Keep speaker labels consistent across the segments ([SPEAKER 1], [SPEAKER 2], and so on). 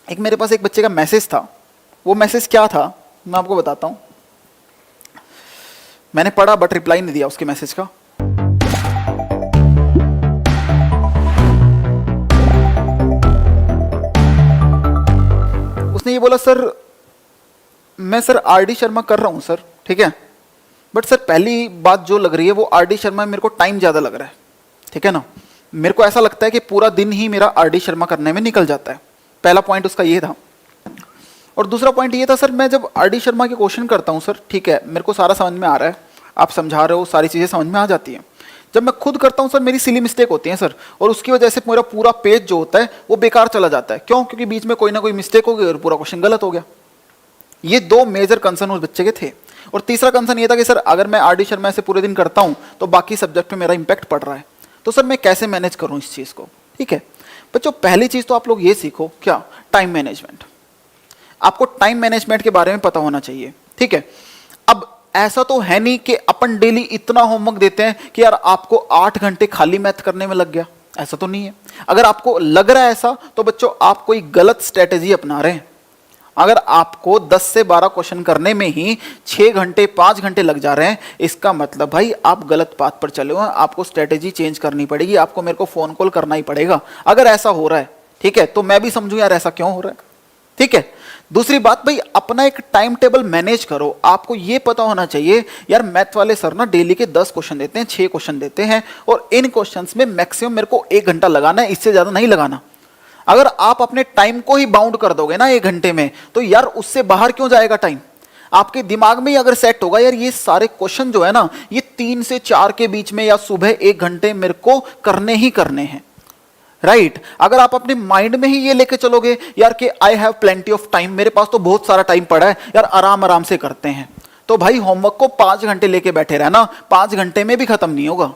[SPEAKER 1] एक मेरे पास एक बच्चे का मैसेज था। वो मैसेज क्या था मैं आपको बताता हूं। मैंने पढ़ा बट रिप्लाई नहीं दिया उसके मैसेज का। उसने ये बोला, सर मैं सर आरडी शर्मा कर रहा हूं सर, ठीक है, बट सर पहली बात जो लग रही है वो आरडी शर्मा मेरे को टाइम ज्यादा लग रहा है, ठीक है ना। मेरे को ऐसा लगता है कि पूरा दिन ही मेरा आरडी शर्मा करने में निकल जाता है। पहला पॉइंट उसका ये था। और दूसरा पॉइंट ये था, सर मैं जब आरडी शर्मा के क्वेश्चन करता हूँ सर, ठीक है, मेरे को सारा समझ में आ रहा है, आप समझा रहे हो, सारी चीज़ें समझ में आ जाती हैं। जब मैं खुद करता हूँ सर मेरी सिली मिस्टेक होती है सर, और उसकी वजह से मेरा पूरा पेज जो होता है वो बेकार चला जाता है। क्यों? क्योंकि बीच में कोई ना कोई मिस्टेक हो गई और पूरा क्वेश्चन गलत हो गया। ये दो मेजर कंसर्न उस बच्चे के थे। और तीसरा कंसर्न ये था कि सर अगर मैं आरडी शर्मा से पूरे दिन करता हूँ तो बाकी सब्जेक्ट पे मेरा इंपैक्ट पड़ रहा है, तो सर मैं कैसे मैनेज करूँ इस चीज़ को। ठीक है बच्चों, पहली चीज़ तो आप लोग ये सीखो, क्या? Time management. आपको टाइम मैनेजमेंट के बारे में पता होना चाहिए, ठीक है। अब ऐसा तो है नहीं कि अपन डेली इतना होमवर्क देते हैं कि यार आपको 8 घंटे खाली मैथ करने में लग गया, ऐसा तो नहीं है। अगर आपको लग रहा है ऐसा तो बच्चों आप कोई गलत स्ट्रेटेजी अपना रहे हैं। अगर आपको 10 से 12 क्वेश्चन करने में ही 6 घंटे 5 घंटे लग जा रहे हैं, इसका मतलब भाई आप गलत बात पर चले हुए हैं। आपको स्ट्रेटेजी चेंज करनी पड़ेगी, आपको मेरे को फोन कॉल करना ही पड़ेगा अगर ऐसा हो रहा है, ठीक है। तो मैं भी समझूं यार ऐसा क्यों हो रहा है, ठीक है। दूसरी बात भाई, अपना एक टाइम टेबल मैनेज करो। आपको ये पता होना चाहिए यार मैथ वाले सर ना डेली के 10 क्वेश्चन देते हैं, 6 क्वेश्चन देते हैं, और इन क्वेश्चंस में मैक्सिमम मेरे को 1 घंटा लगाना है, इससे ज्यादा नहीं लगाना। अगर आप अपने टाइम को ही बाउंड कर दोगे ना 1 घंटे में, तो यार उससे बाहर क्यों जाएगा टाइम। आपके दिमाग में ही अगर सेट होगा यार ये सारे क्वेश्चन जो है ना ये 3 से 4 के बीच में या सुबह 1 घंटे मेरे को करने ही करने हैं, राइट। अगर आप अपने माइंड में ही ये लेके चलोगे यार कि I have plenty of time, मेरे पास तो बहुत सारा टाइम पड़ा है यार, आराम आराम से करते हैं, तो भाई होमवर्क को 5 घंटे लेके बैठे रहना, 5 घंटे में भी खत्म नहीं होगा।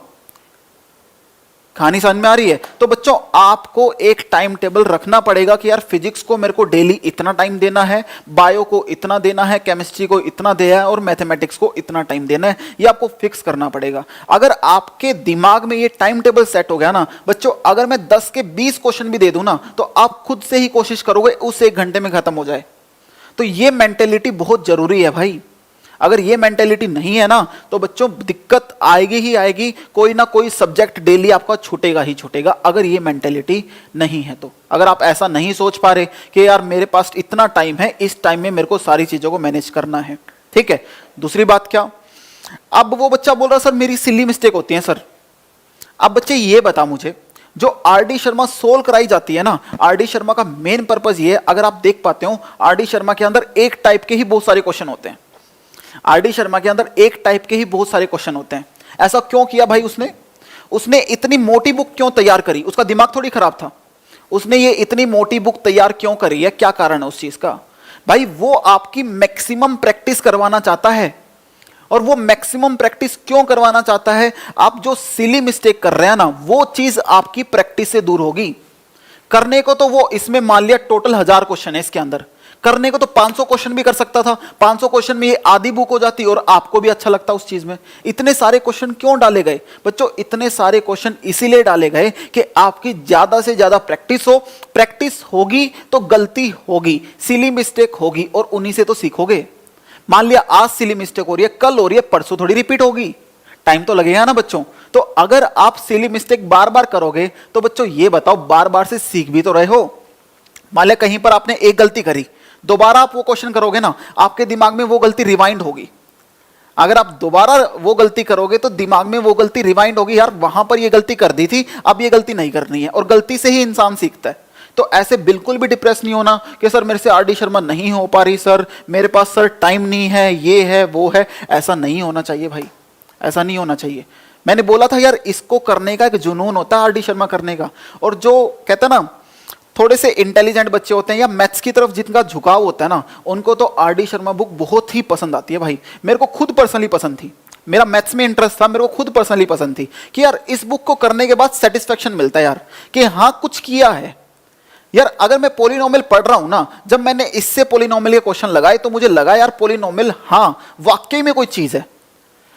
[SPEAKER 1] कहानी समझ में आ रही है? तो बच्चों आपको एक टाइम टेबल रखना पड़ेगा कि यार फिजिक्स को मेरे को डेली इतना टाइम देना है, बायो को इतना देना है, केमिस्ट्री को इतना देना है, और मैथमेटिक्स को इतना टाइम देना है। ये आपको फिक्स करना पड़ेगा। अगर आपके दिमाग में ये टाइम टेबल सेट हो गया ना बच्चों, अगर मैं 10 के 20 क्वेश्चन भी दे दूं ना तो आप खुद से ही कोशिश करोगे उस 1 घंटे में खत्म हो जाए। तो ये मेंटेलिटी बहुत जरूरी है भाई। अगर ये मेंटेलिटी नहीं है ना तो बच्चों दिक्कत आएगी ही आएगी, कोई ना कोई सब्जेक्ट डेली आपका छूटेगा ही छूटेगा अगर ये मेंटेलिटी नहीं है तो। अगर आप ऐसा नहीं सोच पा रहे कि यार मेरे पास इतना टाइम है, इस टाइम में मेरे को सारी चीजों को मैनेज करना है, ठीक है। दूसरी बात क्या, अब वो बच्चा बोल रहा सर मेरी सिली मिस्टेक होती है सर। अब बच्चे ये बता मुझे, जो आरडी शर्मा सोल्व कराई जाती है ना, आरडी शर्मा का मेन पर्पज ये है, अगर आप देख पाते हो आरडी शर्मा के अंदर एक टाइप के ही बहुत सारे क्वेश्चन होते हैं। आरडी शर्मा के अंदर एक टाइप के ही बहुत सारे क्वेश्चन होते हैं। ऐसा क्यों किया भाई उसने इतनी मोटी बुक क्यों तैयार करी? उसका दिमाग थोड़ी खराब था। उसने ये इतनी मोटी बुक तैयार क्यों करी है? क्या कारण है उस चीज का? भाई वो आपकी मैक्सिमम प्रैक्टिस करवाना चाहता है। और वो मैक्सिमम प्रैक्टिस क्यों करवाना चाहता है? आप जो सिली मिस्टेक कर रहे हैं ना वो चीज आपकी प्रैक्टिस से दूर होगी। करने को तो वो इसमें मान लिया टोटल 1000 क्वेश्चन है इसके अंदर, करने को तो 500 क्वेश्चन भी कर सकता था। 500 क्वेश्चन में ये आधी बुक हो जाती और आपको भी अच्छा लगता उस चीज में। इतने सारे क्वेश्चन क्यों डाले गए बच्चों? इतने सारे क्वेश्चन इसीलिए डाले गए कि आपकी ज्यादा से ज्यादा प्रैक्टिस हो। प्रैक्टिस होगी तो गलती होगी, सिली मिस्टेक होगी, और उन्हीं से तो सीखोगे। मान लिया आज सिली मिस्टेक हो रही है, कल हो रही है, परसों थोड़ी रिपीट होगी, टाइम तो लगेगा ना बच्चों। तो अगर आप सिली मिस्टेक बार बार करोगे तो बच्चों ये बताओ बार बार से सीख भी तो रहे हो। मान लिया कहीं पर आपने एक गलती करी, दोबारा आप वो क्वेश्चन करोगे ना, आपके दिमाग में वो गलती रिवाइंड होगी। अगर आप दोबारा वो गलती करोगे तो दिमाग में वो गलती रिवाइंड होगी, यार वहां पर ये गलती कर दी थी, अब ये गलती नहीं करनी है। और गलती से ही इंसान सीखता है। तो ऐसे बिल्कुल भी डिप्रेस नहीं होना कि सर मेरे से आरडी शर्मा नहीं हो पा रही, सर मेरे पास सर टाइम नहीं है, ये है वो है। ऐसा नहीं होना चाहिए भाई, ऐसा नहीं होना चाहिए। मैंने बोला था यार इसको करने का एक जुनून होता है आरडी शर्मा करने का। और जो कहता है ना थोड़े से इंटेलिजेंट बच्चे होते हैं या मैथ्स की तरफ जिनका झुकाव होता है ना, उनको तो आरडी शर्मा बुक बहुत ही पसंद आती है भाई। मेरे को खुद पर्सनली पसंद थी, मेरा मैथ्स में इंटरेस्ट था, मेरे को खुद पर्सनली पसंद थी कि यार इस बुक को करने के बाद सेटिस्फेक्शन मिलता है यार कि हाँ कुछ किया है। यार अगर मैं पोलिनोमियल पढ़ रहा हूं ना, जब मैंने इससे पोलिनोमियल के क्वेश्चन लगाए तो मुझे लगा यार पोलिनोमियल हाँ वाकई में कोई चीज है।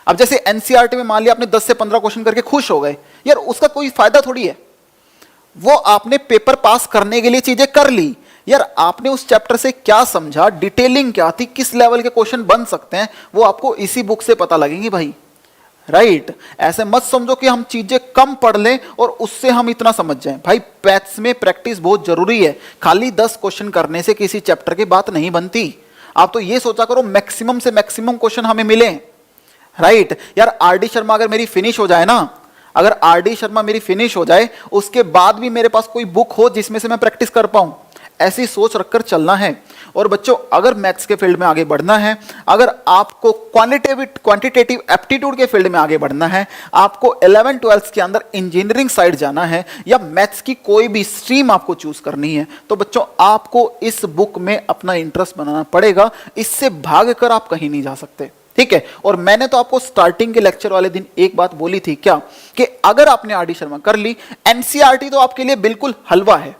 [SPEAKER 1] अब जैसे एनसीईआरटी में मान लिया आपने 10 से 15 क्वेश्चन करके खुश हो गए, यार उसका कोई फायदा थोड़ी है। वो आपने पेपर पास करने के लिए चीजें कर ली, यार आपने उस चैप्टर से क्या समझा, डिटेलिंग क्या थी, किस लेवल के क्वेश्चन बन सकते हैं, वो आपको इसी बुक से पता लगेंगी भाई। राइट ऐसे मत समझो कि हम चीजें कम पढ़ लें और उससे हम इतना समझ जाएं। भाई मैथ्स में प्रैक्टिस बहुत जरूरी है, खाली 10 क्वेश्चन करने से किसी चैप्टर की बात नहीं बनती। आप तो ये सोचा करो मैक्सिमम से मैक्सिमम क्वेश्चन हमें मिले। राइट यार आरडी शर्मा अगर मेरी फिनिश हो जाए ना, अगर आरडी शर्मा मेरी फिनिश हो जाए उसके बाद भी मेरे पास कोई बुक हो जिसमें से मैं प्रैक्टिस कर पाऊं, ऐसी सोच रखकर चलना है। और बच्चों अगर मैथ्स के फील्ड में आगे बढ़ना है, अगर आपको क्वांटिटेटिव एप्टीट्यूड के फील्ड में आगे बढ़ना है, आपको 11 12 के अंदर इंजीनियरिंग साइड जाना है या मैथ्स की कोई भी स्ट्रीम आपको चूज करनी है, तो बच्चों आपको इस बुक में अपना इंटरेस्ट बनाना पड़ेगा। इससे भागकर आप कहीं नहीं जा सकते, ठीक है। और मैंने तो आपको स्टार्टिंग के लेक्चर वाले दिन एक बात बोली थी क्या, कि अगर आपने आरडी शर्मा कर ली, एनसीईआरटी तो आपके लिए बिल्कुल हलवा है,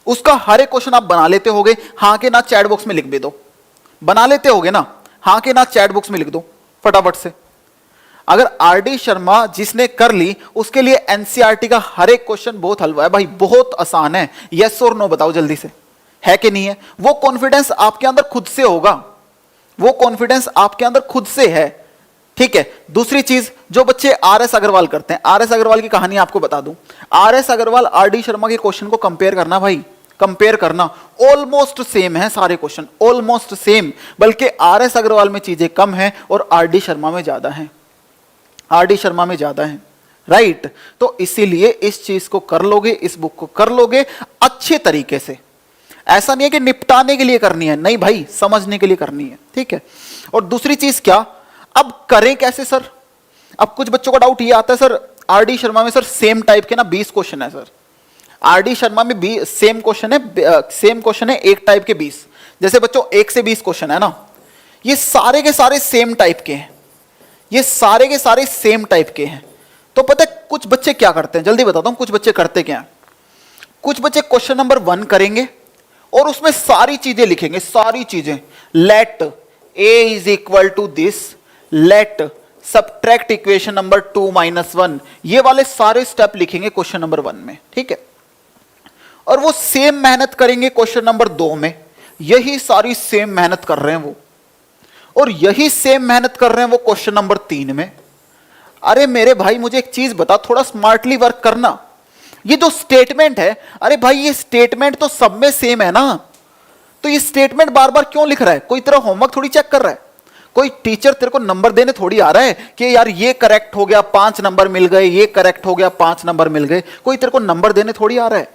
[SPEAKER 1] उसका हर एक क्वेश्चन आप बना लेते होगे, हाँ के ना चैट बॉक्स में लिख भी दो, बना लेते होगे ना, हाँ के ना चैट बॉक्स में लिख दो फटाफट से। अगर आरडी शर्मा जिसने कर ली उसके लिए एनसीईआरटी का हर एक क्वेश्चन बहुत हलवा है भाई, बहुत आसान है। यस और नो बताओ जल्दी से, है कि नहीं है? वो कॉन्फिडेंस आपके अंदर खुद से होगा, वो कॉन्फिडेंस आपके अंदर खुद से है, ठीक है। दूसरी चीज, जो बच्चे आरएस अग्रवाल करते हैं, आरएस अग्रवाल की कहानी आपको बता दूं। आरएस अग्रवाल आरडी शर्मा के क्वेश्चन को कंपेयर करना भाई, कंपेयर करना, ऑलमोस्ट सेम है सारे क्वेश्चन, ऑलमोस्ट सेम, बल्कि आरएस अग्रवाल में चीजें कम है और आरडी शर्मा में ज्यादा है, आरडी शर्मा में ज्यादा है। राइट तो इसीलिए इस चीज को कर लोगे, इस बुक को कर लोगे अच्छे तरीके से। ऐसा नहीं है कि निपटाने के लिए करनी है, नहीं भाई, समझने के लिए करनी है, ठीक है। और दूसरी चीज क्या, अब करें कैसे सर? अब कुछ बच्चों का डाउट ये आता है सर आरडी शर्मा में सर सेम टाइप के ना 20 क्वेश्चन है सर, आरडी शर्मा में भी सेम क्वेश्चन है एक टाइप के 20, जैसे बच्चों 1 से 20 क्वेश्चन है ना, ये सारे के सारे सेम टाइप के हैं, ये सारे के सारे सेम टाइप के हैं। तो पता है कुछ बच्चे क्या करते हैं, जल्दी बताता हूं कुछ बच्चे करते क्या हैं। कुछ बच्चे क्वेश्चन नंबर 1 करेंगे और उसमें सारी चीजें लिखेंगे, सारी चीजें, let a is equal to this, let subtract equation number 2 - 1, ये वाले सारे स्टेप लिखेंगे क्वेश्चन नंबर 1 में, ठीक है। और वो सेम मेहनत करेंगे क्वेश्चन नंबर 2 में, यही सारी सेम मेहनत कर रहे हैं वो, और यही सेम मेहनत कर रहे हैं वो क्वेश्चन नंबर 3 में। अरे मेरे भाई मुझे एक चीज बता, थोड़ा स्मार्टली वर्क करना। ये जो स्टेटमेंट है, अरे भाई ये स्टेटमेंट तो सब में सेम है ना, तो ये स्टेटमेंट बार बार क्यों लिख रहा है? कोई तेरा होमवर्क थोड़ी चेक कर रहा है, कोई टीचर तेरे को नंबर देने थोड़ी आ रहा है कि यार ये करेक्ट हो गया 5 नंबर मिल गए, ये करेक्ट हो गया 5 नंबर मिल गए, कोई तेरे को नंबर देने थोड़ी आ रहा है।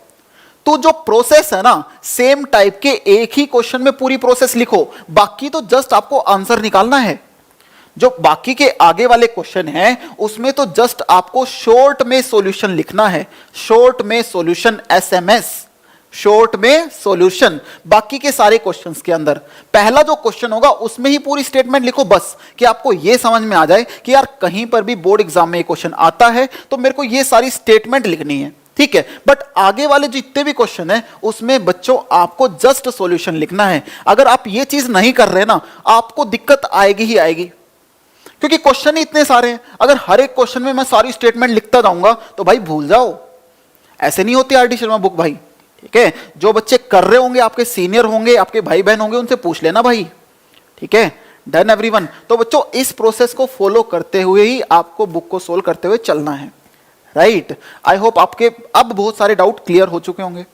[SPEAKER 1] तो जो प्रोसेस है ना, सेम टाइप के एक ही क्वेश्चन में पूरी प्रोसेस लिखो, बाकी तो जस्ट आपको आंसर निकालना है। जो बाकी के आगे वाले क्वेश्चन हैं उसमें तो जस्ट आपको शॉर्ट में सॉल्यूशन लिखना है, शॉर्ट में सॉल्यूशन, एसएमएस, शॉर्ट में सॉल्यूशन। बाकी के सारे क्वेश्चंस के अंदर पहला जो क्वेश्चन होगा उसमें ही पूरी स्टेटमेंट लिखो, बस कि आपको यह समझ में आ जाए कि यार कहीं पर भी बोर्ड एग्जाम में ये क्वेश्चन आता है तो मेरे को ये सारी स्टेटमेंट लिखनी है, ठीक है। बट आगे वाले जितने भी क्वेश्चन है उसमें बच्चों आपको जस्ट सॉल्यूशन लिखना है। अगर आप ये चीज नहीं कर रहे ना, आपको दिक्कत आएगी ही आएगी, क्योंकि क्वेश्चन ही इतने सारे हैं। अगर हर एक क्वेश्चन में मैं सारी स्टेटमेंट लिखता जाऊंगा तो भाई भूल जाओ, ऐसे नहीं होती आरडी शर्मा बुक भाई, ठीक है। जो बच्चे कर रहे होंगे, आपके सीनियर होंगे, आपके भाई बहन होंगे, उनसे पूछ लेना भाई, ठीक है। Done everyone. तो बच्चों इस प्रोसेस को फॉलो करते हुए ही आपको बुक को सोल्व करते हुए चलना है, राइट। आई होप आपके अब बहुत सारे डाउट क्लियर हो चुके होंगे।